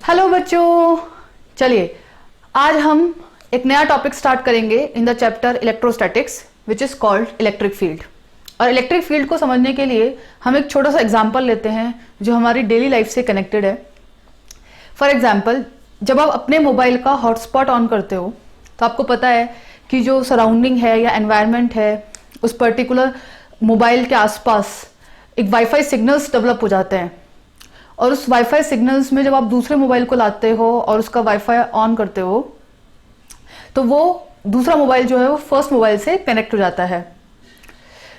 Hello बच्चों, चलिए आज हम एक नया टॉपिक स्टार्ट करेंगे in the chapter electrostatics which is called electric field. और इलेक्ट्रिक फील्ड को समझने के लिए हम एक छोटा सा एग्जांपल लेते हैं जो हमारी डेली लाइफ से कनेक्टेड है। फॉर एग्जांपल, जब आप अपने मोबाइल का हॉटस्पॉट ऑन करते हो तो आपको पता है कि जो सराउंडिंग है या एनवायरनमेंट है उस पर्टिकुलर मोबाइल के आसपास एक वाईफाई सिग्नल्स डेवलप हो जाते हैं। और उस वाईफाई सिग्नल्स में जब आप दूसरे मोबाइल को लाते हो और उसका वाईफाई ऑन करते हो तो वो दूसरा मोबाइल जो है वो फर्स्ट मोबाइल से कनेक्ट हो जाता है।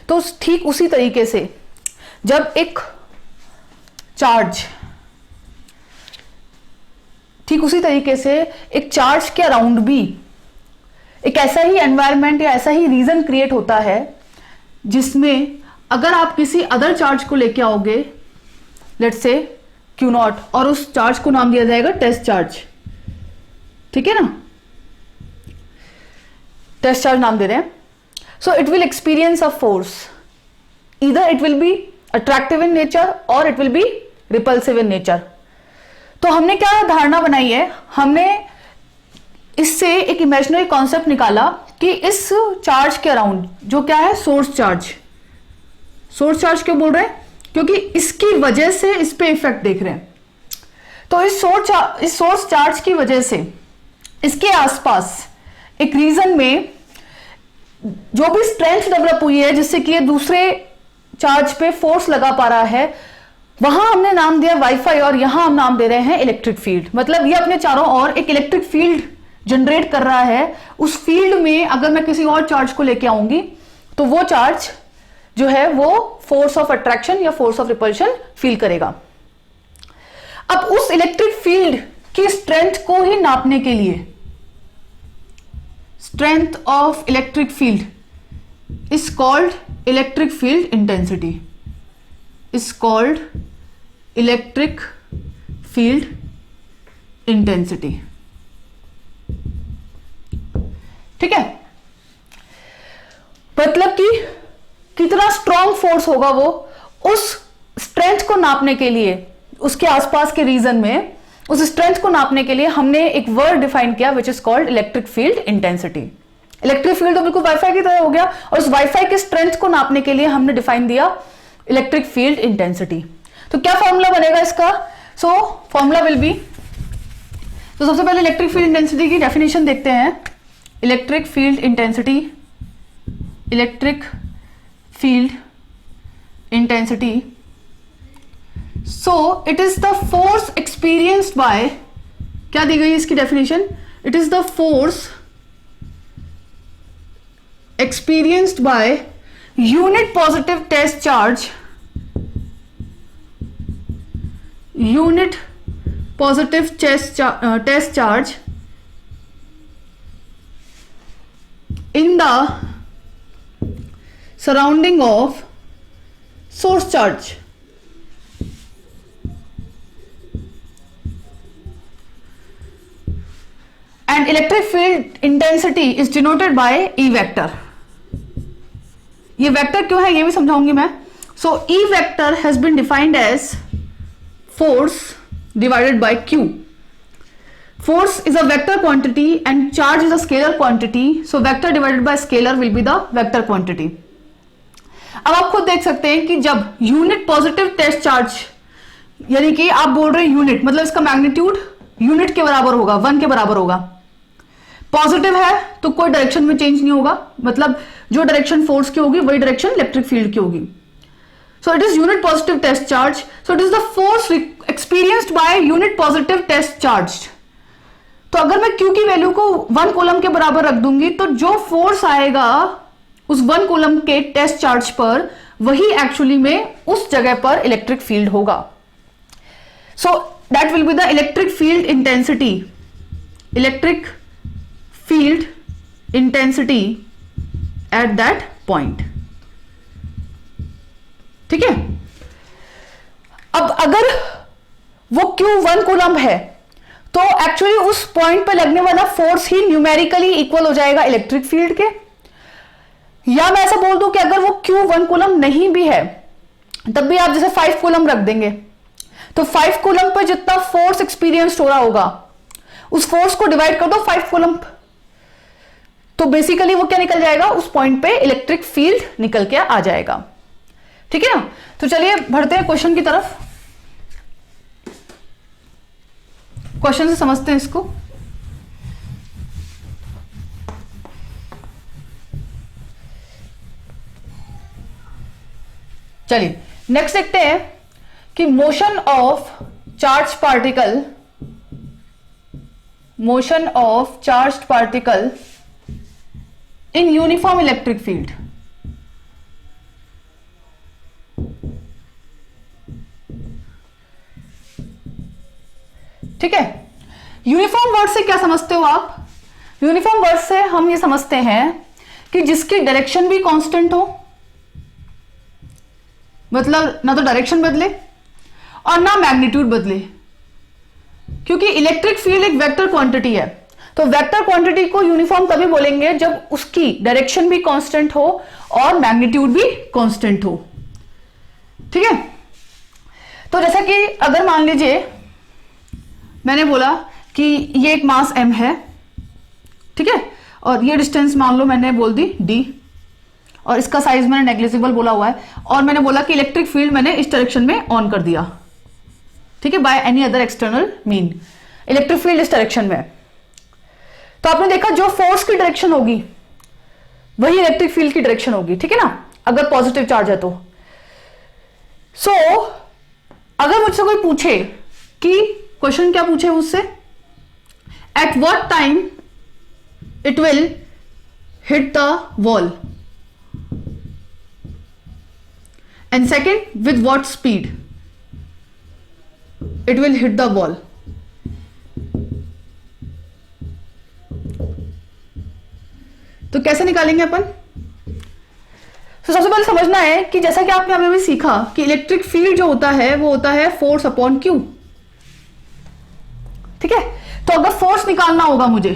तो ठीक उसी तरीके से जब एक चार्ज के अराउंड भी एक ऐसा ही एनवायरनमेंट या ऐसा ही रीजन क्रिएट होता है जिसमें अगर आप किसी अदर चार्ज को लेके आओगे, लेट्स से Q नॉट, और उस चार्ज को नाम दिया जाएगा टेस्ट चार्ज। ठीक है ना, टेस्ट चार्ज नाम दे रहे हैं। So it will experience a force, either it will be attractive in nature और it will be repulsive in nature. तो हमने क्या धारणा बनाई है, हमने इससे एक इमेजिनरी कॉन्सेप्ट निकाला कि इस चार्ज के अराउंड जो क्या है सोर्स चार्ज क्यों बोल रहे हैं, क्योंकि इसकी वजह से इस पे इफेक्ट देख रहे हैं। तो इस सोर्स चार्ज की वजह से इसके आसपास एक रीजन में जो भी स्ट्रेंथ डेवलप हुई है जिससे कि ये दूसरे चार्ज पे फोर्स लगा पा रहा है, वहां हमने नाम दिया वाईफाई और यहां हम नाम दे रहे हैं इलेक्ट्रिक फील्ड। मतलब ये अपने चारों ओर एक इलेक्ट्रिक फील्ड जनरेट कर रहा है। उस फील्ड में अगर मैं किसी और चार्ज को लेके आऊंगी तो वो चार्ज जो है वो फोर्स ऑफ अट्रैक्शन या फोर्स ऑफ रिपल्शन फील करेगा। अब उस इलेक्ट्रिक फील्ड की स्ट्रेंथ को ही नापने के लिए, strength of electric field is called electric field intensity, is called electric field intensity. ठीक है, मतलब कि कितना स्ट्रॉन्ग फोर्स होगा वो, उस स्ट्रेंथ को नापने के लिए, उसके आसपास के रीजन में उस स्ट्रेंथ को नापने के लिए हमने एक वर्ड डिफाइन किया which is called electric field intensity. Electric field तो बिल्कुल वाईफाई की तरह हो गया और उस वाईफाई के स्ट्रेंथ को नापने के लिए हमने डिफाइन दिया इलेक्ट्रिक फील्ड इंटेंसिटी। तो क्या फॉर्मूला बनेगा इसका? सो फॉर्मूला विल बी, तो सबसे पहले इलेक्ट्रिक फील्ड इंटेंसिटी की डेफिनेशन देखते हैं। Electric field intensity, electric field intensity, so it is the force experienced by, क्या दी गई इसकी definition? It is the force experienced by unit positive test charge, unit positive test charge in the surrounding of source charge. And electric field intensity is denoted by E vector. ये vector क्यों है ये भी समझाऊंगी मैं। So E vector has been defined as force divided by Q. Force is a vector quantity and charge is a scalar quantity. So vector divided by scalar will be the vector quantity. अब आप खुद देख सकते हैं कि जब unit positive test charge, यानी कि आप बोल रहे हैं यूनिट, मतलब इसका मैग्नीट्यूड यूनिट के बराबर होगा, 1 के बराबर होगा। पॉजिटिव है तो कोई डायरेक्शन में चेंज नहीं होगा, मतलब जो डायरेक्शन फोर्स की होगी वही डायरेक्शन इलेक्ट्रिक फील्ड की होगी। So it is unit positive test charge, so it is the force experienced by unit positive test charge. तो अगर मैं Q की वैल्यू को 1 कूलम के बराबर रख दूंगी तो जो फोर्स आएगा उस 1 कूलम के टेस्ट चार्ज पर, वही एक्चुअली में उस जगह पर इलेक्ट्रिक फील्ड होगा। सो that will be the electric field intensity, electric field intensity at that point. ठीक है, अब अगर वो Q 1 कूलम है तो एक्चुअली उस पॉइंट पर लगने वाला फोर्स ही न्यूमेरिकली इक्वल हो जाएगा इलेक्ट्रिक फील्ड के। या मैं ऐसा बोल दूं कि अगर वो Q 1 कूलम नहीं भी है तब भी आप जैसे 5 कूलम रख देंगे तो 5 कूलम पर जितना फोर्स एक्सपीरियंस हो रहा होगा उस फोर्स को डिवाइड कर दो 5 कूलम, तो बेसिकली वो क्या निकल जाएगा, उस पॉइंट पे इलेक्ट्रिक फील्ड निकल के आ जाएगा। ठीक है ना। तो चलिए बढ़ते हैं क्वेश्चन की तरफ, क्वेश्चन से समझते हैं इसको। चलिए नेक्स्ट देखते हैं कि motion of charge particle, motion of charge particle in uniform electric field. ठीक है, यूनिफॉर्म वर्ड से क्या समझते हो आप? यूनिफॉर्म वर्ड से हम ये समझते हैं कि जिसकी डायरेक्शन भी कांस्टेंट हो, मतलब ना तो डायरेक्शन बदले और ना मैग्नीट्यूड बदले, क्योंकि इलेक्ट्रिक फील्ड एक वेक्टर क्वांटिटी है। तो वेक्टर क्वांटिटी को यूनिफॉर्म तभी बोलेंगे जब उसकी डायरेक्शन भी कांस्टेंट हो और मैग्नीट्यूड भी कांस्टेंट हो। ठीक है, तो जैसा कि अगर मान लीजिए मैंने बोला कि ये एक मास m है, ठीक है, और ये डिस्टेंस मान लो मैंने बोल दी d, और इसका साइज मैंने नेग्लिजिबल बोला हुआ है, और मैंने बोला कि इलेक्ट्रिक फील्ड मैंने इस डायरेक्शन में ऑन कर दिया, ठीक है, by any other external mean, electric field इस डायरेक्शन में। तो आपने देखा जो फोर्स की डायरेक्शन होगी वही इलेक्ट्रिक फील्ड की डायरेक्शन होगी, ठीक है ना, अगर पॉजिटिव चार्ज है तो। सो अगर मुझसे कोई पूछे कि क्वेश्चन क्या पूछे मुझसे, at what time it will hit the wall, and second with what speed it will hit the wall, तो कैसे निकालेंगे अपन? तो सबसे पहले समझना है कि जैसा कि आपने अभी भी सीखा कि इलेक्ट्रिक फील्ड जो होता है वो होता है फोर्स अपॉन क्यू। ठीक है, तो अगर फोर्स निकालना होगा मुझे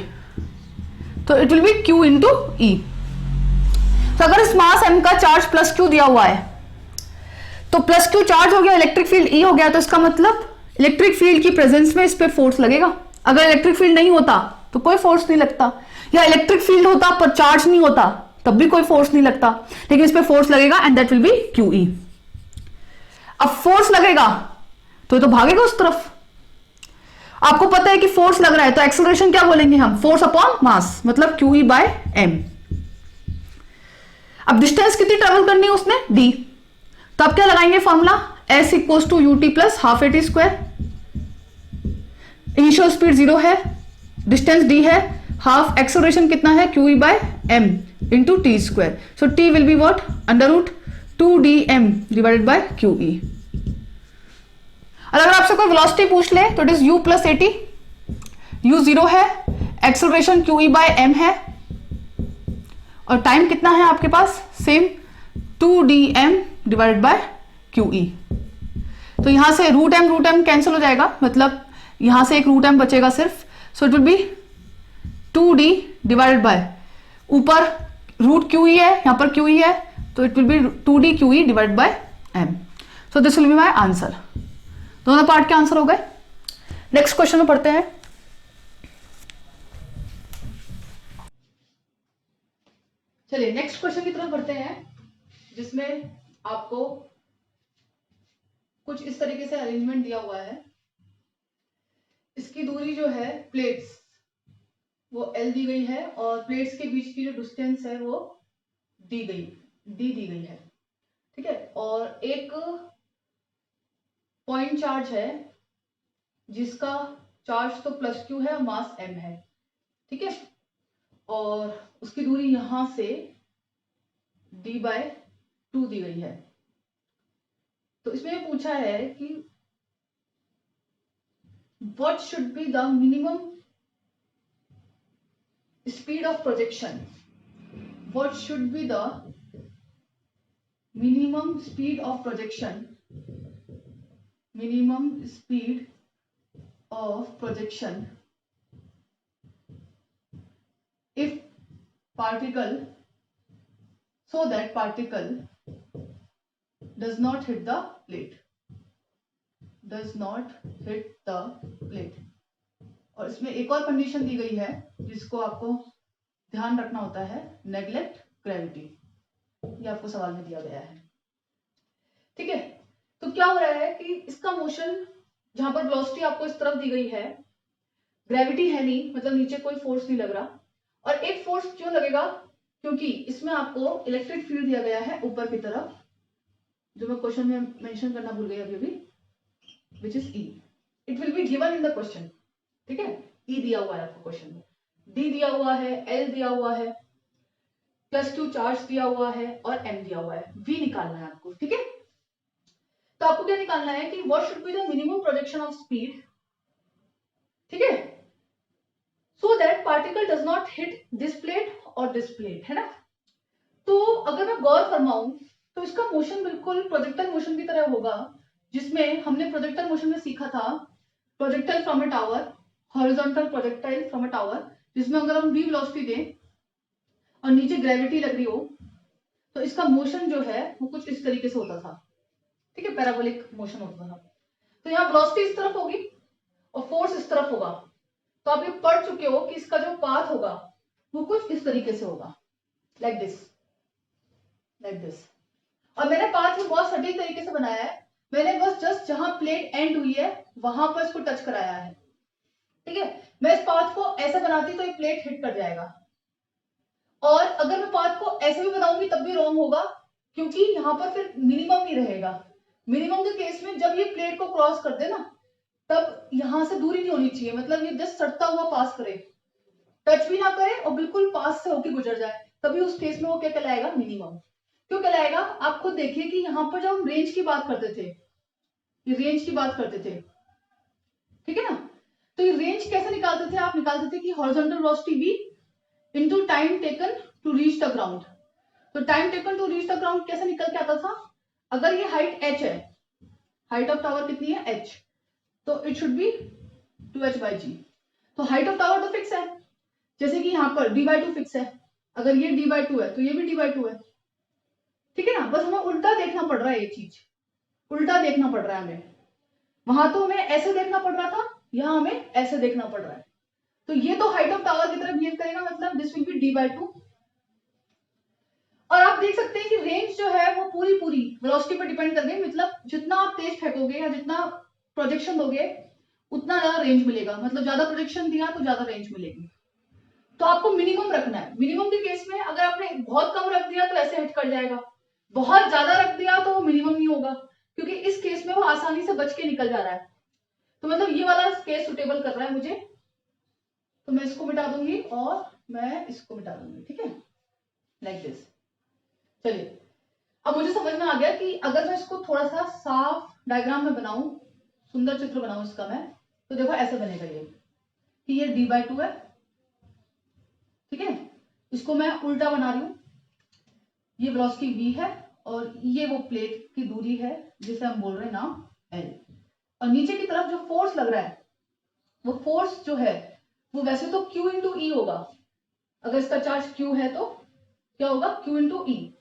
तो it will be q into e. तो अगर इस मास m का चार्ज प्लस क्यू दिया हुआ है तो प्लस क्यू चार्ज हो गया, इलेक्ट्रिक फील्ड ई हो गया, तो इसका मतलब इलेक्ट्रिक फील्ड की प्रेजेंस में इस पर फोर्स लगेगा। अगर इलेक्ट्रिक फील्ड नहीं होता तो कोई फोर्स नहीं लगता, या इलेक्ट्रिक फील्ड होता पर चार्ज नहीं होता तब भी कोई फोर्स नहीं लगता, लेकिन इस पे फोर्स लगेगा and that will be Q ई। अब फोर्स लगेगा तो ये तो भागेगा उस तरफ। आपको पता है कि फोर्स लग रहा है तो एक्सेलरेशन क्या बोलेंगे हम, फोर्स अपॉन मास, मतलब क्यू ई बाय एम। अब डिस्टेंस कितनी ट्रेवल करनी है उसने, डी, तो अब क्या लगाएंगे formula, S equals to U T plus half A T square. Initial speed 0 है, डिस्टेंस डी है, हाफ एक्सेलरेशन कितना है, Q E by M into T square. So T will be what, under root 2dm divided by Q E. अगर आपसे कोई velocity पूछ ले तो it is u plus a t, u 0 है, acceleration q E by m है, और time कितना है आपके पास, same 2dm divided by Q e. तो यहां से रूट एम कैंसिल हो जाएगा, मतलब यहां से एक रूट एम बचेगा सिर्फ, so it will be 2d divided by, ऊपर रूट क्यू ई है, यहां पर क्यू ई है, तो it will be 2d Q E divide by M. So this will be my answer. दोनों पार्ट के आंसर हो गए। नेक्स्ट क्वेश्चन में पढ़ते हैं। चलिए नेक्स्ट क्वेश्चन की तरफ बढ़ते हैं, जिसमें आपको कुछ इस तरीके से अरेंजमेंट दिया हुआ है। इसकी दूरी जो है प्लेट्स वो L दी गई है, और प्लेट्स के बीच की जो डिस्टेंस है वो डी दी गई है, ठीक है, और एक पॉइंट चार्ज है जिसका चार्ज तो प्लस क्यू है और मास m है, ठीक है, और उसकी दूरी यहां से d/2 दी गई है। तो इसमें पूछा है कि what should be the minimum speed of projection, what should be the minimum speed of projection, minimum speed of projection if particle, so that particle does not hit the plate, does not hit the plate. और इसमें एक और condition दी गई है जिसको आपको ध्यान रखना होता है, नेग्लेक्ट ग्रेविटी। ये आपको सवाल में दिया गया है, ठीक है। तो क्या हो रहा है कि इसका मोशन, जहां पर वेलोसिटी आपको इस तरफ दी गई है, ग्रेविटी है नहीं, मतलब नीचे कोई फोर्स नहीं लग रहा। और एक फोर्स क्यों लगेगा, क्योंकि इसमें आपको इलेक्ट्रिक फील्ड दिया गया है ऊपर की तरफ, जो मैं क्वेश्चन में मेंशन करना भूल गई अभी, which is E. It will be given in the question, ठीक है। ई दिया हुआ है आपको क्वेश्चन में, डी दिया हुआ है, एल दिया हुआ है, +2 चार्ज दिया हुआ है और एम दिया हुआ है। वी निकालना है आपको, ठीक है। तो आपको क्या निकालना है कि what should be the minimum projection of speed, ठीक है, so that particle does not hit this plate और दिस प्लेट, है ना। तो अगर मैं गौर फरमाऊं तो इसका मोशन बिल्कुल प्रोजेक्टाइल मोशन की तरह होगा, जिसमें हमने प्रोजेक्टाइल मोशन में सीखा था projectile from a tower, horizontal projectile from a tower, जिसमें अगर हम v वेलोसिटी दें और नीचे ग्रेविटी लग रही हो तो इसका मोशन जो है वो कुछ इस तरीके से होता था, ठीक है, पैराबोलिक मोशन होता था। तो यहाँ वेलोसिटी इस तरफ होगी और फोर्स इस तरफ होगा। तो आप ये पढ़ चुके हो कि इसका जो पाथ होगा वो कुछ इस तरीके से होगा, लाइक दिस, लाइक दिस। और मैंने पाथ में बहुत सटीक तरीके से बनाया है, मैंने बस जस्ट जहां प्लेट एंड हुई है वहां पर इसको टच कराया है, ठीक है। मैं इस पाथ को ऐसे बनाती तो ये प्लेट हिट कर जाएगा, और अगर मैं पाथ को ऐसे भी बनाऊंगी तब भी रॉन्ग होगा, क्योंकि यहाँ पर फिर मिनिमम ही रहेगा। मिनिमम के केस में जब ये प्लेट को क्रॉस कर दे ना, तब यहां से दूरी नहीं होनी चाहिए, मतलब ये जस्ट सटता हुआ पास करे, टच भी ना करे और बिल्कुल पास से होके गुजर जाए, तभी उस केस में वो क्या कहलाएगा, मिनिमम। क्यों कहलाएगा, आप खुद देखिए कि यहाँ पर जब हम रेंज की बात करते थे, ये रेंज की बात करते थे, ठीक है ना। तो ये रेंज कैसे निकालते थे, आप निकालते थे कि horizontal velocity v into time taken to reach the ground. तो time taken to reach the ground कैसे निकल के आता था, अगर ये हाइट h है, हाइट ऑफ टावर कितनी है h, तो इट शुड बी 2h/g। तो हाइट ऑफ टावर तो फिक्स है, जैसे कि यहाँ पर d/2 फिक्स है, अगर ये d/2 है तो ये भी d/2 है, ठीक है ना। बस हमें उल्टा देखना पड़ रहा है, ये चीज उल्टा देखना पड़ रहा है हमें। वहां तो हमें ऐसे देखना पड़ रहा था, यहाँ हमें ऐसे देखना पड़ रहा है। तो ये तो हाइट ऑफ टावर की तरह बिहेव करेगा, मतलब दिस विल बी d/2। और आप देख सकते हैं कि रेंज जो है वो पूरी पूरी वेलोसिटी पर डिपेंड कर गई, मतलब जितना आप तेज फेंकोगे या जितना प्रोजेक्शन दोगे उतना ज्यादा रेंज मिलेगा, मतलब ज्यादा प्रोजेक्शन दिया तो ज्यादा रेंज मिलेगी। तो आपको मिनिमम रखना है। मिनिमम के केस में अगर आपने बहुत कम रख दिया तो ऐसे हिट कर जाएगा, बहुत ज्यादा रख दिया तो मिनिमम नहीं होगा, क्योंकि इस केस में वो आसानी से बच के निकल जा रहा है। तो मतलब ये वाला केस सुटेबल कर रहा है मुझे, तो मैं इसको मिटा दूंगी और मैं इसको मिटा दूंगी, ठीक है, लाइक दिस। चलिए, अब मुझे समझ में आ गया कि अगर मैं इसको थोड़ा सा साफ डायग्राम में बनाऊं, सुंदर चित्र बनाऊं इसका मैं, तो देखो ऐसे बनेगा ये कि ये d/2 है, ठीक है। इसको मैं उल्टा बना रही हूं, ये वेलोसिटी v है और ये वो प्लेट की दूरी है जिसे हम बोल रहे हैं नाम l। और नीचे की तरफ जो फोर्स लग रहा है वो फोर्स जो है वो वैसे तो q इंटू ई होगा, अगर इसका चार्ज q है तो क्या होगा, q इंटू ई।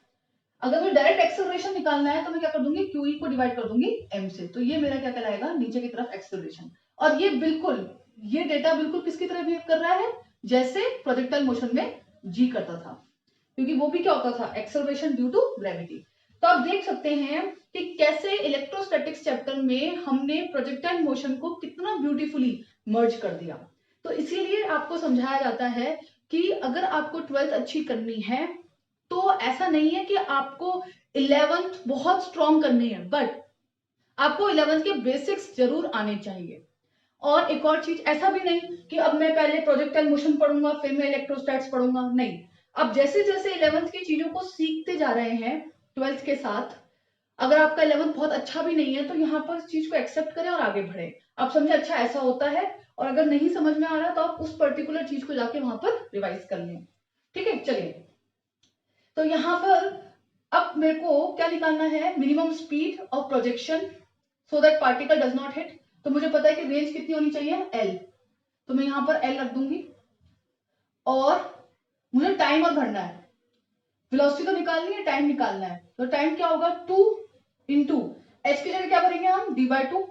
अगर मुझे डायरेक्ट एक्सेलरेशन निकालना है तो मैं क्या कर दूंगी, QE को डिवाइड कर दूंगी m से, तो ये मेरा क्या कहलाएगा, नीचे की तरफ एक्सेलरेशन। और ये बिल्कुल, ये डेटा बिल्कुल किसकी तरह बिहेव कर रहा है, जैसे प्रोजेक्टाइल मोशन में g करता था, क्योंकि वो भी क्या होता था, एक्सेलरेशन ड्यू टू ग्रेविटी। तो आप देख सकते हैं कि कैसे इलेक्ट्रोस्टैटिक्स चैप्टर में हमने प्रोजेक्टाइल मोशन को कितना ब्यूटीफुली मर्ज कर दिया। तो इसीलिए आपको समझाया जाता है कि अगर आपको 12th अच्छी करनी है तो ऐसा नहीं है कि आपको 11th बहुत स्ट्रॉन्ग करनी है, बट आपको 11th के बेसिक्स जरूर आने चाहिए। और एक और चीज, ऐसा भी नहीं कि अब मैं पहले प्रोजेक्टाइल मोशन पढ़ूंगा फिर मैं इलेक्ट्रोस्टैट्स पढ़ूंगा, नहीं। अब जैसे जैसे 11th की चीजों को सीखते जा रहे हैं 12th के साथ, अगर आपका 11th बहुत अच्छा भी नहीं है तो यहाँ पर इस चीज को एक्सेप्ट करें और आगे बढ़े। आप समझे, अच्छा ऐसा होता है, और अगर नहीं समझ में आ रहा तो आप उस पर्टिकुलर चीज को जाके वहां पर रिवाइज कर लें, ठीक है। चलिए, तो यहां पर अब मेरे को क्या निकालना है, minimum speed of projection so that particle does not hit. तो मुझे पता है कि रेंज कितनी होनी चाहिए, l, तो मैं यहां पर l रख दूंगी। और मुझे टाइम और भरना है, वेलोसिटी तो निकालनी है, टाइम निकालना है। तो टाइम क्या होगा, 2 इंटू h की जगह क्या भरेंगे हम, d/2,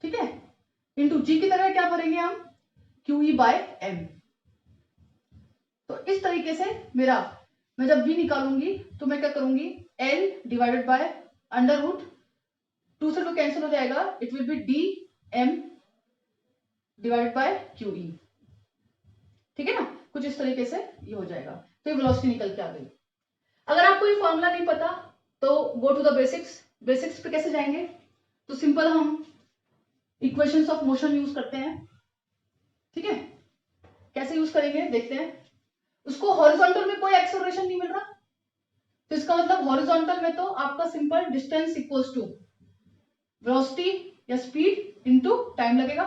ठीक है, इंटू जी की तरह क्या भरेंगे हम, क्यू ई बाय एम। तो इस तरीके से मेरा, मैं जब v निकालूंगी तो मैं क्या करूंगी, l divided by under root, 2 से 2 कैंसिल हो जाएगा, it will be D M divided by Q E. ठीक है ना, कुछ इस तरीके से ये हो जाएगा। तो ये वेलोसिटी निकल के आ गई। अगर आपको ये फॉर्मूला नहीं पता तो go to the basics. Basics पे कैसे जाएंगे, तो सिंपल हम इक्वेशंस ऑफ मोशन यूज करते हैं। ठीक है, कैसे यूज करेंगे देखते हैं। उसको हॉरिजॉन्टल में कोई एक्सेलरेशन नहीं मिल रहा, तो इसका मतलब हॉरिजॉन्टल में तो आपका simple distance equals to velocity या स्पीड इनटू टाइम लगेगा,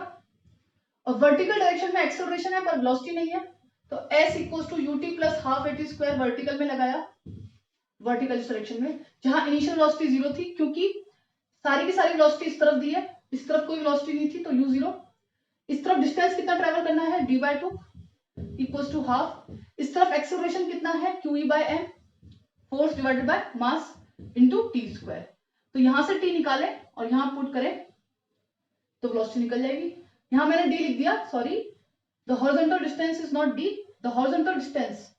और वर्टिकल डायरेक्शन में एक्सेलरेशन है पर वेलोसिटी नहीं है, तो s equals to ut plus half at square vertical में लगाया, वर्टिकल डायरेक्शन में, जहां इनिशियल वेलोसिटी 0 थी, क्योंकि सारी की सारी वेलोसिटी इस तरफ दी है, इस तरफ कोई वेलोसिटी नहीं थी, तो u0। इस तरफ डिस्टेंस कितना ट्रेवल करना है, d/2 इक्वल्स टू हाफ। इस तरफ एक्सेलरेशन कितना है, QE by m, force divided by mass into t square. तो यहां से t निकाले और यहां पुट करें तो वेलोसिटी निकल जाएगी। यहां मैंने d लिख दिया, sorry, the horizontal distance is not d, the horizontal distance,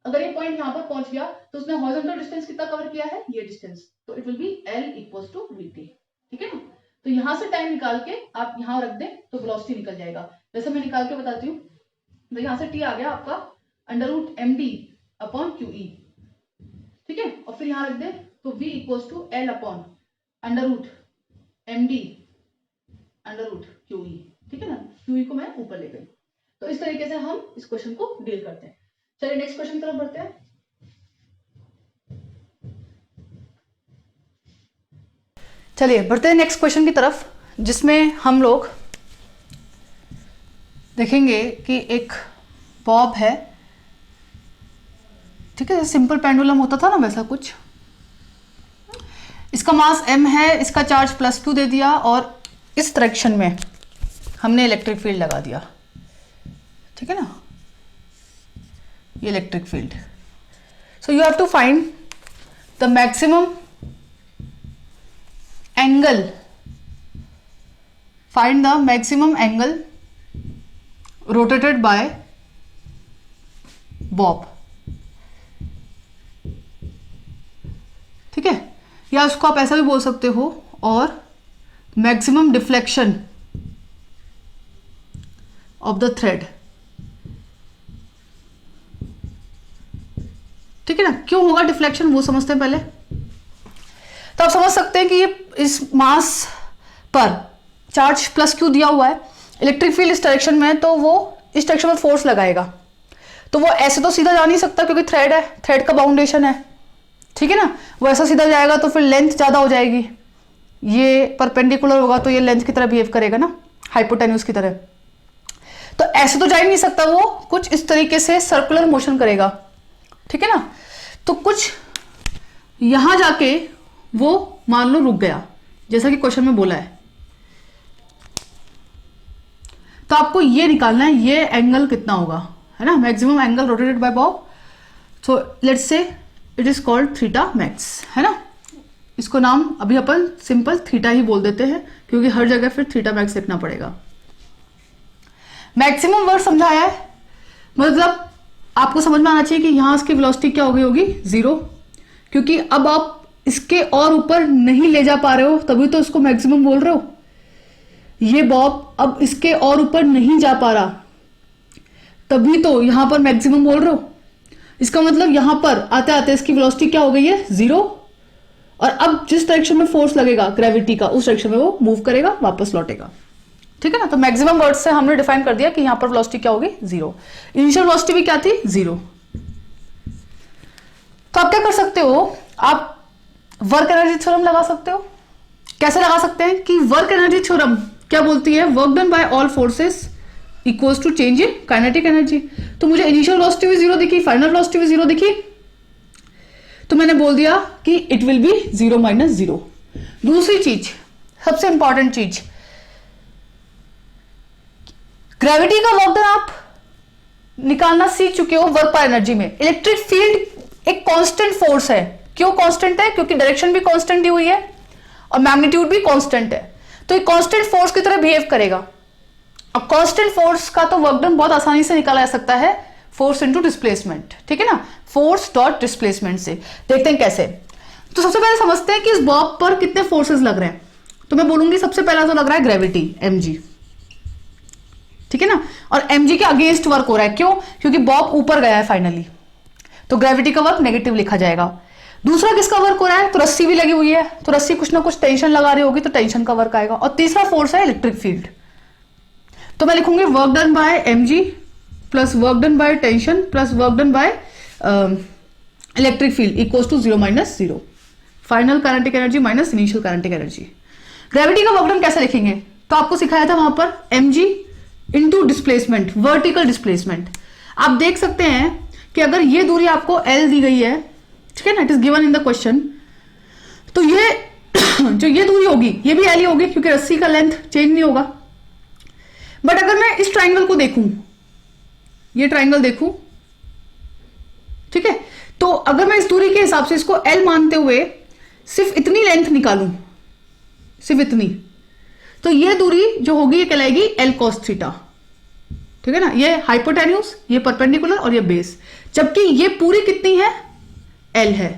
अगर ये पॉइंट यहां पर पहुंच गया तो उसने हॉरिजॉन्टल डिस्टेंस कितना कवर किया है, ये डिस्टेंस, तो it will be l equals to vt। ठीक है ना, तो यहां से टाइम निकाल के आप यहां रख दें तो वेलोसिटी निकल जाएगा। वैसे मैं निकाल के बताती हूँ, तो यहां से t आ गया आपका under root md upon QE। ठीक है, और फिर यहां रख दे तो v equals to l upon under root md under root QE। ठीक है ना, QE को मैं ऊपर ले गई। तो इस तरीके से हम इस क्वेश्चन को डील करते हैं। चलिए नेक्स्ट क्वेश्चन की तरफ बढ़ते हैं। चलिए बढ़ते हैं नेक्स्ट क्वेश्चन की तरफ, जिसमें हम लोग देखेंगे कि एक बॉब है। ठीक है, सिंपल पेंडुलम होता था ना वैसा कुछ। इसका मास m है, इसका चार्ज +2 दे दिया, और इस डायरेक्शन में हमने इलेक्ट्रिक फील्ड लगा दिया। ठीक है ना, ये electric field. So you have to find the maximum angle, find the maximum angle rotated by bob. ठीक है, या उसको आप ऐसा भी बोल सकते हो, और maximum deflection of the thread. ठीक है ना, क्यों होगा डिफ्लेक्शन वो समझते हैं पहले। तो आप समझ सकते हैं कि ये इस मास पर चार्ज +q दिया हुआ है, इलेक्ट्रिक फील्ड इस डायरेक्शन में है, तो वो इस डायरेक्शन में फोर्स लगाएगा। तो वो ऐसे तो सीधा जा नहीं सकता क्योंकि थ्रेड है, थ्रेड का बाउंडेशन है। ठीक है ना, वो ऐसा सीधा जाएगा तो फिर लेंथ ज़्यादा हो जाएगी, ये परपेंडिकुलर होगा तो ये लेंथ की तरह बिहेव करेगा ना, हाइपोटेन्यूज की तरह। तो ऐसे तो जा ही नहीं सकता, वो कुछ इस तरीके से सर्कुलर मोशन करेगा। ठीक है ना, तो कुछ यहां जाके वो मान लो रुक गया, जैसा कि क्वेश्चन में बोला है। तो आपको ये निकालना है, ये एंगल कितना होगा, है ना, maximum angle rotated by Bob. So let's say it is called theta max, है ना। इसको नाम अभी अपन सिंपल थीटा ही बोल देते हैं, क्योंकि हर जगह फिर थीटा मैक्स लिखना पड़ेगा। मैक्सिमम वर्ड समझाया है, मतलब आपको समझ में आना चाहिए कि यहां इसकी वेलोसिटी क्या हो गई होगी, 0, क्योंकि अब आप इसके और ऊपर नहीं ले जा पा रहे हो, तभी तो इसको मैक्सिमम बोल रहे हो। ये बॉब अब इसके और ऊपर नहीं जा पा रहा, तभी तो यहां पर मैक्सिमम बोल रहे हो। इसका मतलब यहां पर आते आते इसकी वेलोसिटी क्या हो गई है, 0, और अब जिस डायरेक्शन में फोर्स लगेगा ग्रेविटी का, उस डायरेक्शन में वो मूव करेगा, वापस लौटेगा। ठीक है ना, तो मैक्सिमम वर्ड से हमने डिफाइन कर दिया कि यहां पर वेलोसिटी क्या होगी, 0। इनिशियल वेलोसिटी भी क्या थी, 0। तो आप क्या कर सकते हो, आप वर्क एनर्जी थ्योरम लगा सकते हो। कैसे लगा सकते हैं कि वर्क एनर्जी थ्योरम क्या बोलती है, work done by all forces equals to change in kinetic energy. तो मुझे इनिशियल वेलोसिटी भी 0 दिखी, फाइनल वेलोसिटी भी 0 दिखी, तो मैंने बोल दिया कि इट विल बी 0 - 0। दूसरी चीज, सबसे इंपॉर्टेंट चीज, ग्रेविटी का वर्क डन आप निकालना सीख चुके हो वर्क पर एनर्जी में। इलेक्ट्रिक फील्ड एक कांस्टेंट फोर्स है। क्यों कांस्टेंट है, क्योंकि डायरेक्शन भी कांस्टेंट दी हुई है और मैग्नीट्यूड भी कांस्टेंट है। तो ये कांस्टेंट फोर्स की तरह बिहेव करेगा। अब कांस्टेंट फोर्स का तो वर्क डन बहुत आसानी से निकाला जा सकता है फोर्स इनटू डिस्प्लेसमेंट, ठीक है ना, फोर्स डॉट डिस्प्लेसमेंट से। देखते हैं कैसे। तो सबसे पहले समझते हैं कि इस बॉब पर कितने फोर्सेस लग रहे हैं। तो मैं बोलूंगी सबसे पहला तो लग रहा है ग्रेविटी mg, ठीक है ना, और mg के अगेंस्ट वर्क हो रहा है। क्यों? क्योंकि बॉब ऊपर गया है फाइनली, तो ग्रेविटी का वर्क नेगेटिव लिखा जाएगा। दूसरा किसका वर्क हो रहा है? तो रस्सी भी लगी हुई है, तो रस्सी कुछ ना कुछ टेंशन लगा रही होगी, तो टेंशन का वर्क आएगा। और तीसरा फोर्स है इलेक्ट्रिक फील्ड, तो मैं लिखूंगी work done by mg plus work done by tension plus work done by electric field equals to 0 minus 0, final kinetic energy minus initial kinetic energy. Gravity का work done कैसे लिखेंगे? तो आपको सिखाया था वहां पर mg into displacement, vertical displacement. आप देख सकते हैं कि अगर ये दूरी आपको L दी गई है, ठीक है ना, it is given in the question, तो ये जो ये दूरी होगी ये भी L ही होगी, क्योंकि रस्सी का लेंथ चेंज नहीं होगा। बट अगर मैं इस ट्राइंगल को देखूं, ये ट्राइंगल देखूं, ठीक है, तो अगर मैं इस दूरी के हिसाब से इसको L मानते हुए सिर्फ इतनी लेंथ निकालूं, सिर्फ इतनी, तो ये दूरी जो होगी ये कहलाएगी L cos थीटा, ठीक है ना। ये हाइपोटेन्यूज, ये परपेंडिकुलर और ये बेस, जबकि ये पूरी कितनी है? L है।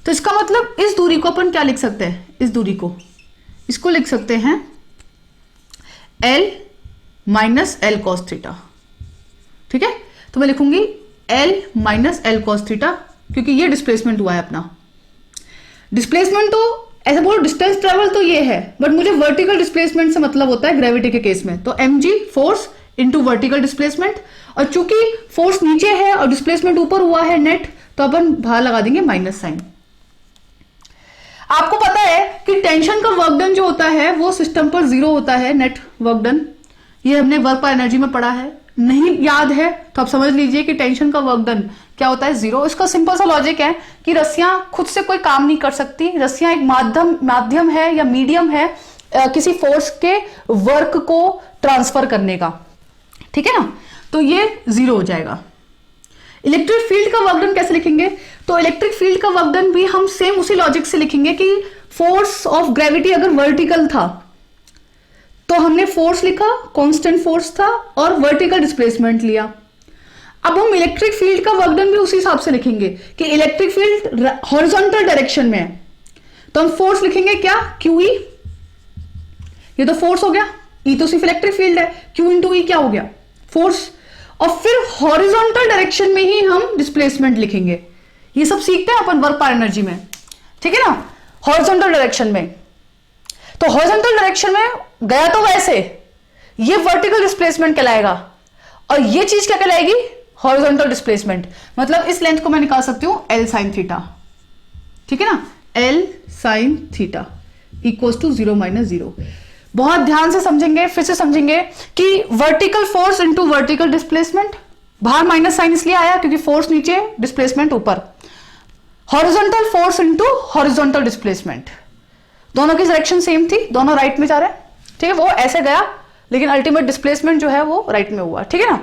तो इसका मतलब इस दूरी को अपन क्या लिख सकते हैं? इस दूरी को, इसको लिख सकते हैं L minus L cos theta, ठीक है। तो मैं लिखूंगी L minus L cos theta, क्योंकि ये डिस्प्लेसमेंट हुआ है अपना। डिस्प्लेसमेंट तो ऐसे बोलो डिस्टेंस ट्रेवल तो ये है, बट मुझे वर्टिकल डिस्प्लेसमेंट से मतलब होता है ग्रेविटी के केस में। तो mg force into vertical displacement, और चूंकि फोर्स नीचे है और डिस्प्लेसमेंट ऊपर हुआ है नेट, तो अपन बाहर लगा देंगे माइनस साइन। आपको पता है कि टेंशन का वर्क डन जो होता है वो सिस्टम पर 0 होता है, नेट वर्क डन। ये हमने वर्क पर एनर्जी में पढ़ा है, नहीं याद है तो आप समझ लीजिए कि टेंशन का वर्क डन क्या होता है? 0। इसका सिंपल सा लॉजिक है कि रस्सियां खुद से कोई काम नहीं कर सकती, रस्सियां एक माध्यम है या मीडियम है किसी फोर्स के वर्क को ट्रांसफर करने का, ठीक है ना। तो ये 0 हो जाएगा। इलेक्ट्रिक फील्ड का वर्क डन कैसे लिखेंगे? तो इलेक्ट्रिक फील्ड का वर्क डन भी हम सेम उसी लॉजिक से लिखेंगे कि फोर्स ऑफ ग्रेविटी अगर वर्टिकल था तो हमने फोर्स लिखा, कांस्टेंट फोर्स था, और वर्टिकल डिस्प्लेसमेंट लिया। अब हम इलेक्ट्रिक फील्ड का वर्क डन भी उसी हिसाब से लिखेंगे कि इलेक्ट्रिक फील्ड हॉरिजॉन्टल डायरेक्शन में है, तो हम फोर्स लिखेंगे क्या? QE, ये तो फोर्स हो गया, E तो सिर्फ इलेक्ट्रिक फील्ड है, Q इंटू E क्या हो गया? फोर्स। और फिर हॉरिजॉन्टल डायरेक्शन में ही हम डिस्प्लेसमेंट लिखेंगे। ये सब सीखते हैं अपन वर्क पर एनर्जी में, ठीक है ना, हॉरिजॉन्टल डायरेक्शन में। तो हॉरिजॉन्टल डायरेक्शन में गया तो वैसे, ये वर्टिकल डिस्प्लेसमेंट कहलाएगा, और ये चीज क्या कहलाएगी? Horizontal displacement. मतलब इस लेंथ को मैं निकाल सकती हूं L sin थीटा, ठीक है ना, L sin theta equals to 0 minus 0। बहुत ध्यान से समझेंगे, फिर से समझेंगे कि vertical force into vertical displacement, बाहर माइनस साइन इसलिए आया क्योंकि फोर्स नीचे, डिस्प्लेसमेंट ऊपर। Horizontal force into horizontal displacement, दोनों की डायरेक्शन सेम थी, दोनों राइट में जा रहे हैं, ठीक है। वो ऐसे गया लेकिन अल्टीमेट डिस्प्लेसमेंट जो है वो राइट में हुआ, ठीक है ना।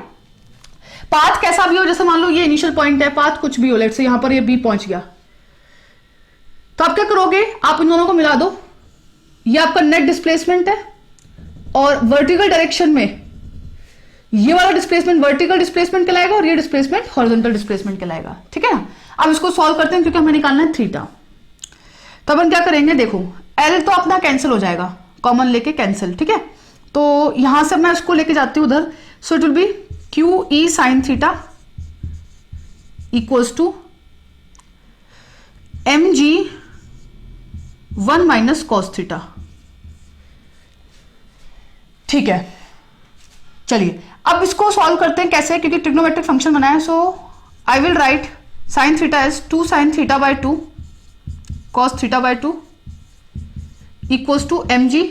पाथ कैसा भी हो, जैसे मान लो ये इनिशियल पॉइंट है, पाथ कुछ भी हो, लेट्स से यहां पर ये बी पहुंच गया, तो आप क्या करोगे? आप इन दोनों को मिला दो, ये आपका नेट डिस्प्लेसमेंट है, और वर्टिकल डायरेक्शन में ये वाला डिस्प्लेसमेंट वर्टिकल डिस्प्लेसमेंट कहलाएगा और ये डिस्प्लेसमेंट हॉरिजॉन्टल डिस्प्लेसमेंट कहलाएगा, ठीक है ना। अब इसको सॉल्व करते हैं क्योंकि हमें निकालना है थीटा। तो अपन क्या करेंगे? देखो L तो अपना कैंसिल हो जाएगा, कॉमन लेके कैंसिल, ठीक है। तो यहां से मैं इसको लेके जाती हूं उधर, so it will be QE sin theta equals to mg 1 minus cos theta, ठीक है। चलिए अब इसको सॉल्व करते हैं कैसे, क्योंकि ट्रिग्नोमेट्रिक फंक्शन बनाया। So I will write sin theta is 2 sin theta by 2 cos theta by 2 equals to mg,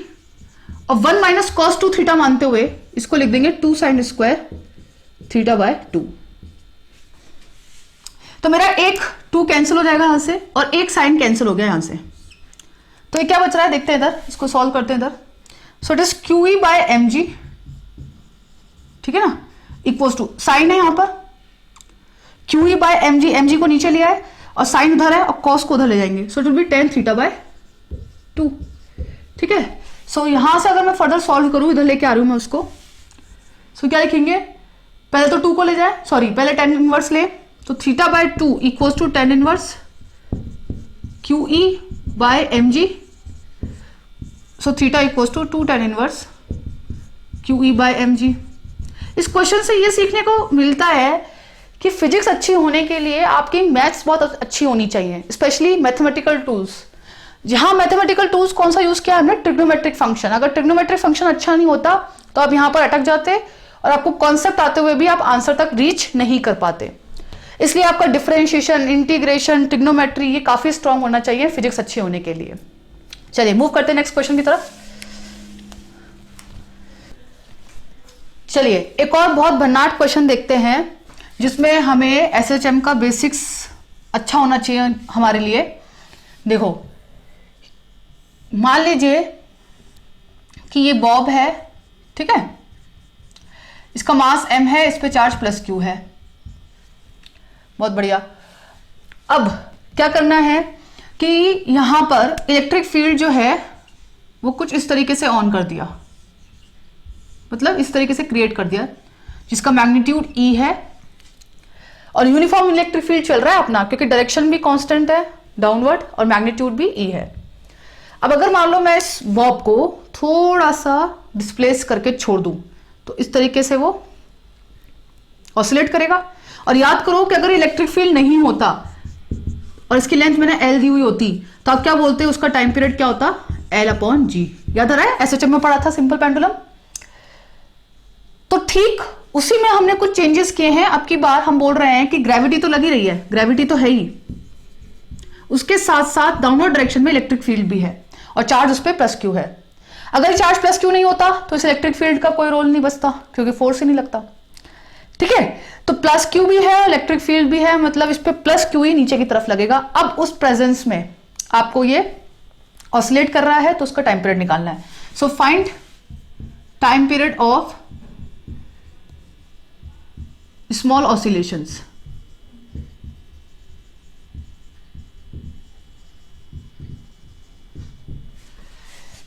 और 1 माइनस cos 2 थीटा मानते हुए इसको लिख देंगे 2 sin स्क्वायर थीटा बाय 2। तो मेरा एक 2 कैंसिल हो जाएगा यहां से, और एक साइन कैंसिल हो गया यहां से, तो ये क्या बच रहा है देखते हैं इधर, इसको सॉल्व करते हैं इधर। So it is QE by mg, ठीक है ना, इक्वल्स टू साइन है यहां पर QE बाय mg, mg को नीचे लिया है और साइन उधर है और cos को उधर ले जाएंगे, सो it will B tan theta by 2, ठीक है। सो यहां से अगर मैं फर्दर सॉल्व करूं, इधर लेके आ रही हूं मैं उसको, सो क्या लिखेंगे, पहले तो 2 को ले जाए, सॉरी पहले tan इनवर्स ले, तो theta by 2 equals to tan inverse QE by mg, so theta equals to 2 tan inverse QE by mg। इस क्वेश्चन से ये सीखने को मिलता है कि फिजिक्स अच्छी होने के लिए आपकी मैथ्स बहुत अच्छी होनी चाहिए, स्पेशली मैथमेटिकल टूल्स। जहां मैथमेटिकल टूल्स कौन सा यूज किया हमने, ट्रिग्नोमेट्रिक फंक्शन। अगर ट्रिग्नोमेट्रिक फंक्शन अच्छा नहीं होता तो आप यहां पर अटक जाते और आपको कॉन्सेप्ट आते हुए भी आप आंसर तक रीच नहीं कर पाते। इसलिए आपका डिफरेंशिएशन, इंटीग्रेशन, ट्रिग्नोमेट्री ये काफी स्ट्रांग होना चाहिए फिजिक्स अच्छी होने के लिए। चलिए मूव करते हैं नेक्स्ट क्वेश्चन की तरफ। चलिए एक और बहुत भन्नाट क्वेश्चन देखते हैं जिसमें हमें एसएचएम का बेसिक्स अच्छा होना चाहिए हमारे लिए। देखो मान लीजिए कि ये बॉब है, ठीक है, इसका मास m है, इस पे चार्ज प्लस q है, बहुत बढ़िया। अब क्या करना है कि यहां पर इलेक्ट्रिक फील्ड जो है वो कुछ इस तरीके से ऑन कर दिया, मतलब इस तरीके से क्रिएट कर दिया, जिसका मैग्नीट्यूड E है और यूनिफॉर्म इलेक्ट्रिक फील्ड चल रहा है अपना, क्योंकि डायरेक्शन भी कांस्टेंट है डाउनवर्ड और मैग्नीट्यूड भी E है। अब अगर मान लो मैं इस बॉब को थोड़ा सा डिस्प्लेस करके छोड़ दूं तो इस तरीके से वो ऑसिलेट करेगा। और याद करो कि अगर इलेक्ट्रिक फील्ड नहीं होता और इसकी लेंथ मैंने L दी हुई होती तो आप क्या बोलते हैं, उसका टाइम पीरियड क्या होता, L/G। याद आ रहा है, एसएचएम में पढ़ा था सिंपल पेंडुलम। तो ठीक उसी में हमने कुछ चेंजेस किए हैं। अब की बार हम बोल रहे हैं कि ग्रेविटी तो लगी रही है, ग्रेविटी तो है ही, उसके साथ साथ डाउनवर्ड डायरेक्शन में इलेक्ट्रिक फील्ड भी है और चार्ज उस पर प्लस क्यू है। अगर चार्ज प्लस क्यू नहीं होता तो इस इलेक्ट्रिक फील्ड का कोई रोल नहीं बचता, क्योंकि फोर्स ही नहीं लगता। ठीक है, तो प्लस क्यू भी है, इलेक्ट्रिक फील्ड भी है, मतलब इस पे प्लस क्यू ही नीचे की तरफ लगेगा। अब उस प्रेजेंस में आपको ये ऑसिलेट कर रहा है तो उसका टाइम पीरियड निकालना है। So find time period of small oscillations.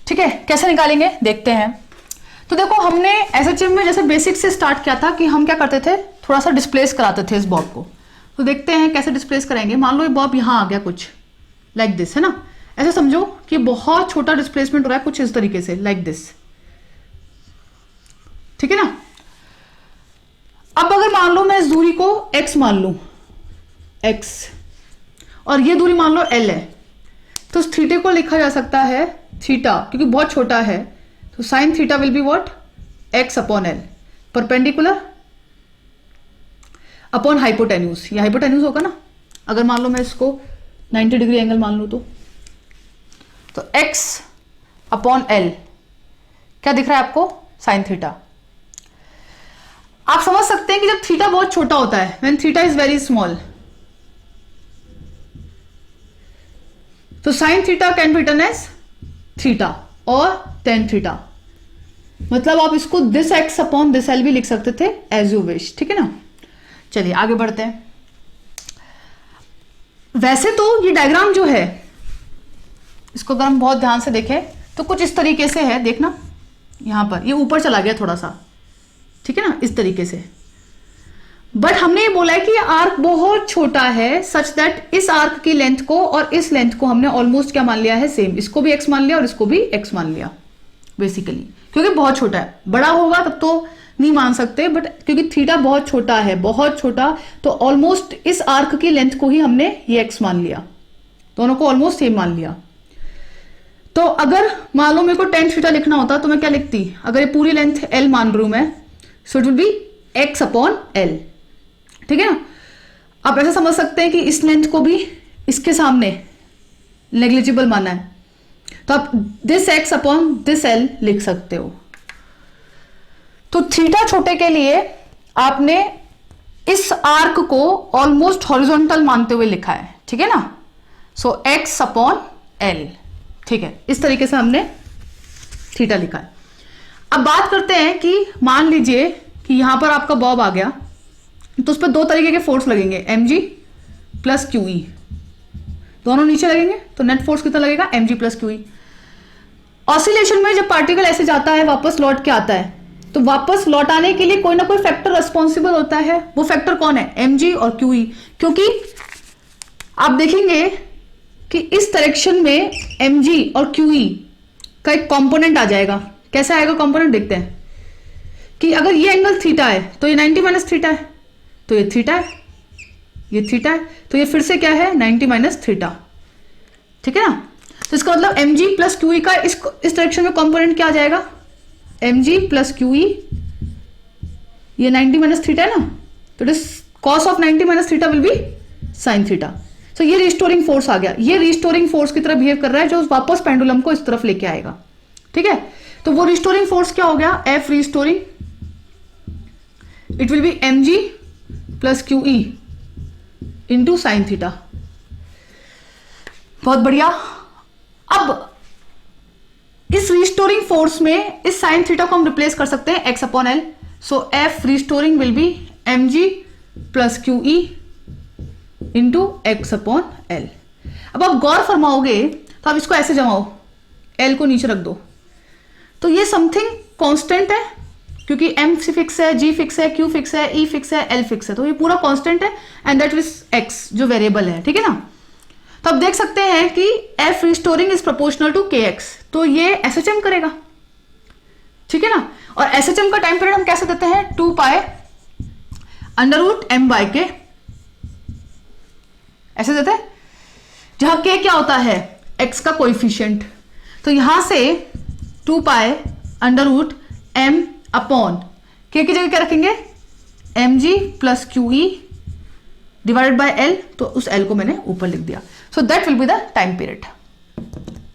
ठीक है, कैसे निकालेंगे देखते हैं। तो देखो हमने एसएचएम में जैसे बेसिक से स्टार्ट किया था कि हम क्या करते थे, थोड़ा सा डिस्प्लेस कराते थे इस बॉब को। तो देखते हैं कैसे डिस्प्लेस करेंगे। मान लो ये बॉब यहां आ गया कुछ लाइक दिस, है ना। ऐसे समझो कि बहुत छोटा डिस्प्लेसमेंट हो रहा है कुछ इस तरीके से लाइक दिस, ठीक है ना। अब अगर मान लो मैं इस दूरी को x मान लू, x, और ये दूरी मान लो l है, तो उस थीटे को लिखा जा सकता है थीटा, क्योंकि बहुत छोटा है तो sine theta will be what, x/l, perpendicular upon hypotenuse. ये हाइपोटेन्यूज होगा ना। अगर मान लो मैं इसको 90 डिग्री एंगल मान लू तो x/l क्या दिख रहा है आपको, साइन थीटा। आप समझ सकते हैं कि जब थीटा बहुत छोटा होता है, when theta is very small, तो sine theta can be written as theta और टेन थीटा। मतलब आप इसको दिस x/दिस l भी लिख सकते थे, एज यू विश। ठीक है ना। चलिए आगे बढ़ते हैं। वैसे तो ये डायग्राम जो है, इसको अगर हम बहुत ध्यान से देखें तो कुछ इस तरीके से है, देखना यहां पर ये ऊपर चला गया थोड़ा सा, ठीक है ना, इस तरीके से। बट हमने ये बोला है कि ये आर्क बहुत छोटा है, सच दैट इस आर्क की लेंथ को और इस लेंथ को हमने ऑलमोस्ट क्या मान लिया है, सेम। इसको भी x मान लिया और इसको भी x मान लिया बेसिकली, क्योंकि बहुत छोटा है। बड़ा होगा तब तो नहीं मान सकते, बट क्योंकि थीटा बहुत छोटा है, बहुत छोटा, तो ऑलमोस्ट इस आर्क की लेंथ को ही हमने ये x मान लिया, दोनों को ऑलमोस्ट सेम मान लिया। तो अगर मान लो मेरे को टेन थीटा लिखना होता तो मैं क्या लिखती, अगर ये पूरी लेंथ l मान रही हूं मैं, सो इट विल बी x/l। ठीक है ना। आप ऐसा समझ सकते हैं कि इस लेंथ को भी इसके सामने नेग्लिजिबल माना है, तो आप दिस x/दिस l लिख सकते हो। तो थीटा छोटे के लिए आपने इस आर्क को ऑलमोस्ट हॉरिजॉन्टल मानते हुए लिखा है, ठीक है ना। सो x/l, ठीक है, इस तरीके से हमने थीटा लिखा है। अब बात करते हैं कि मान लीजिए कि यहां पर आपका बॉब आ गया, तो उस पर दो तरीके के फोर्स लगेंगे, mg प्लस QE, दोनों नीचे लगेंगे, तो नेट फोर्स कितना लगेगा, mg प्लस QE। ऑसिलेशन में जब पार्टिकल ऐसे जाता है वापस लौट के आता है, तो वापस लौटाने के लिए कोई ना कोई फैक्टर रिस्पॉन्सिबल होता है। वो फैक्टर कौन है? mg और qe। क्योंकि आप देखेंगे कि इस डायरेक्शन में mg और qe का एक कंपोनेंट आ जाएगा। कैसे आएगा कंपोनेंट? देखते हैं कि अगर ये एंगल थीटा है तो ये 90 माइनस थीटा है, तो ये थीटा है, ये थीटा है, तो ये फिर से क्या है? 90 माइनस थीटा। ठीक है ना? तो इसका मतलब mg प्लस qe का इस डायरेक्शन में कंपोनेंट क्या आ जाएगा? mg प्लस qe, ये 90 माइनस थीटा है ना, तो it is cos of 90 minus theta will be sine theta. तो ये रिस्टोरिंग फोर्स आ गया। ये रिस्टोरिंग फोर्स की तरह बिहेव कर रहा है जो वापस पेंडुलम को इस तरफ लेके आएगा। ठीक है, तो वो रिस्टोरिंग फोर्स क्या हो गया? F restoring, it will B mg plus qe into sine theta. बहुत बढ़िया। अब इस रिस्टोरिंग फोर्स में इस साइन थीटा को हम रिप्लेस कर सकते हैं x upon L. So F restoring will be mg plus qe into x upon L. अब आप गौर फरमाओगे तो आप इसको ऐसे जमाओ, एल को नीचे रख दो, तो ये समथिंग कांस्टेंट है क्योंकि m फिक्स है, g फिक्स है, q फिक्स है, e फिक्स है, l फिक्स है, तो ये पूरा कांस्टेंट है एंड दैट इज x जो वेरिएबल है। ठीक है ना? तो आप देख सकते हैं कि f restoring is proportional to kx, तो ये SHM करेगा। ठीक है ना? और SHM का टाइम पीरियड हम कैसे देते हैं? 2 pi under root m by K, ऐसे देते हैं, जहां k क्या होता है? x का कोएफिशिएंट। तो यहां से 2 pi under root m upon k की जगह क्या रखेंगे? mg plus qe divided by l, तो उस l को मैंने ऊपर लिख दिया। So that will be the time period.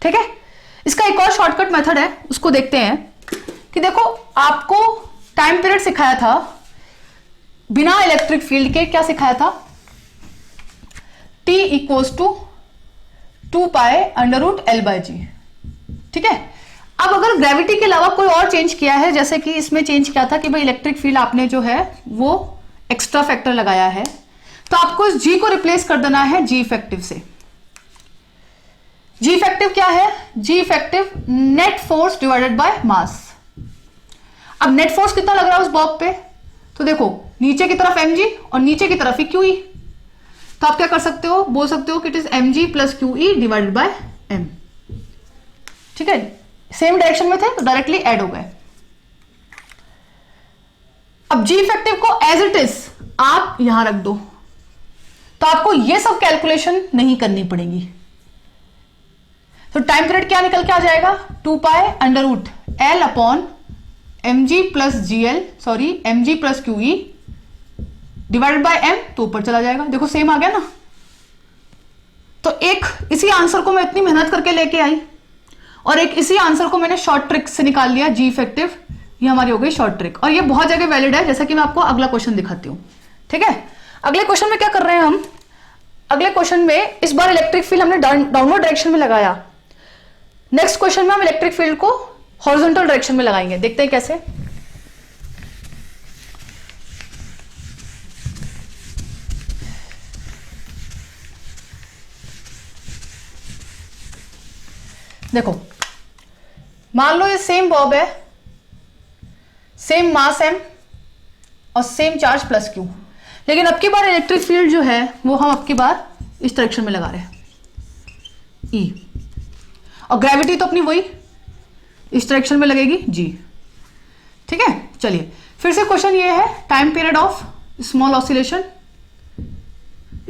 ठीक है, इसका एक और शॉर्टकट मेथड है, उसको देखते हैं कि देखो आपको टाइम पीरियड सिखाया था बिना इलेक्ट्रिक फील्ड के। क्या सिखाया था? t equals to 2 pi under root l by g. ठीक है, अब अगर ग्रेविटी के अलावा कोई और चेंज किया है, जैसे कि इसमें चेंज किया था कि भाई इलेक्ट्रिक फील्ड आपने जो है वो एक्स्ट्रा फैक्टर लगाया है, तो आपको इस g को रिप्लेस कर देना है g इफेक्टिव से। g इफेक्टिव क्या है? g effective net force divided by मास। अब नेट फोर्स कितना लग रहा है उस बॉब पे? तो देखो नीचे की तरफ mg और नीचे की तरफ ही qe, तो आप क्या कर सकते हो? बोल सकते हो कि it is mg plus qe divided by m। ठीक है, सेम डायरेक्शन में थे तो डायरेक्टली ऐड हो गए। अब g इफेक्टिव को एज इट इज आप यहां रख दो, तो आपको ये सब कैलकुलेशन नहीं करनी पड़ेगी। तो टाइम पीरियड क्या निकल के आ जाएगा? 2 pi under root L upon mg plus gl, sorry mg plus qe divided by m, तो ऊपर चला जाएगा। देखो सेम आ गया ना। तो एक इसी आंसर को मैं इतनी मेहनत करके लेके आई और एक इसी आंसर को मैंने शॉर्ट ट्रिक से निकाल लिया, g इफेक्टिव। ये हमारी हो गई शॉर्ट ट्रिक और ये बहुत जगह वैलिड है, जैसा कि मैं आपको अगला क्वेश्चन दिखाती हूं। ठीक है, अगले क्वेश्चन में क्या कर रहे हैं हम? अगले क्वेश्चन में इस बार इलेक्ट्रिक फील्ड हमने डाउनवर्ड डायरेक्शन में लगाया। नेक्स्ट क्वेश्चन में हम इलेक्ट्रिक फील्ड को हॉरिजॉन्टल डायरेक्शन में लगाएंगे। देखते हैं कैसे। देखो मान लो ये सेम बॉब है, सेम मास m और सेम चार्ज प्लस q, लेकिन अब की बार इलेक्ट्रिक फील्ड जो है वो हम अब की बार इस डायरेक्शन में लगा रहे हैं E, और ग्रेविटी तो अपनी वही इस डायरेक्शन में लगेगी g। ठीक है, चलिए फिर से क्वेश्चन ये है, time period of small oscillation.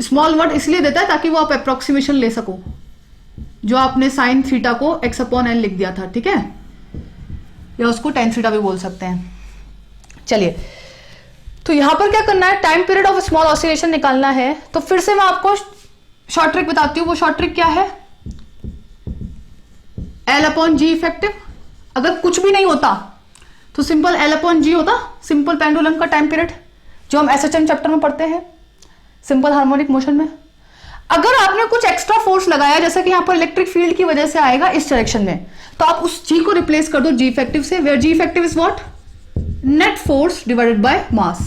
Small word इसलिए देता है ताकि वो आप अप्रोक्सीमेशन ले सको, जो आपने साइन थीटा को x अपॉन एल लिख दिया था। ठीक है, या उसको टेन थीटा भी बोल सकते हैं। चलिए, तो यहां पर क्या करना है? Time period of small oscillation निकालना है। तो फिर से मैं आपको शॉर्ट ट्रिक बताती हूँ। वो शॉर्ट ट्रिक क्या है? L अपॉन जी इफेक्टिव। अगर कुछ भी नहीं होता तो सिंपल L अपॉन जी होता, सिंपल पेंडुलम का टाइम पीरियड जो हम SHM चैप्टर में पढ़ते हैं, सिंपल हार्मोनिक मोशन में। अगर आपने कुछ एक्स्ट्रा फोर्स लगाया, जैसे कि यहां पर इलेक्ट्रिक फील्ड की वजह से आएगा इस डायरेक्शन में, तो आप उस जी को रिप्लेस कर दो जी इफेक्टिव से, where g effective is what? Net force divided by mass.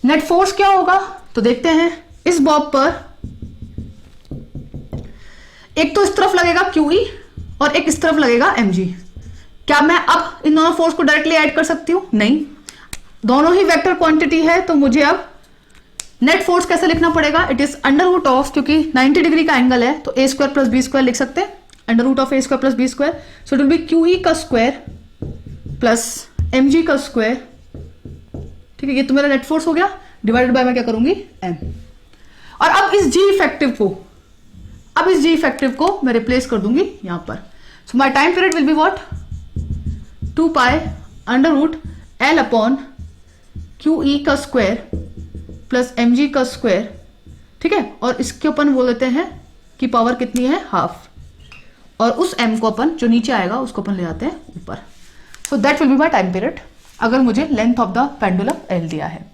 Net force क्या होगा? तो देखते हैं। इस बॉब पर एक तो इस तरफ लगेगा QE और एक इस तरफ लगेगा mg। क्या मैं अब इन दोनों फोर्स को डायरेक्टली ऐड कर सकती हूं? नहीं, दोनों ही वेक्टर क्वांटिटी है, तो मुझे अब नेट फोर्स कैसे लिखना पड़ेगा? It is under root of, क्योंकि 90 डिग्री का एंगल है तो a square plus B square लिख सकते हैं, under root of a square plus B square. So it will be Q E का स्क्वायर प्लस mg का स्क्वायर। ठीक है, ये तो मेरा नेट फोर्स हो गया, डिवाइडेड बाय मैं क्या करूंगी? m। और अब इस g इफेक्टिव को मैं रिप्लेस कर दूंगी यहां पर। So my time period will be what? 2 pi under root l upon q E का स्क्वायर प्लस mg का स्क्वायर। ठीक है, और इसके अपन बोल देते हैं कि पावर कितनी है? हाफ। और उस m को अपन जो नीचे आएगा उसको अपन ले आते हैं ऊपर। सो that will be my time period अगर मुझे length of the pendulum l दिया है।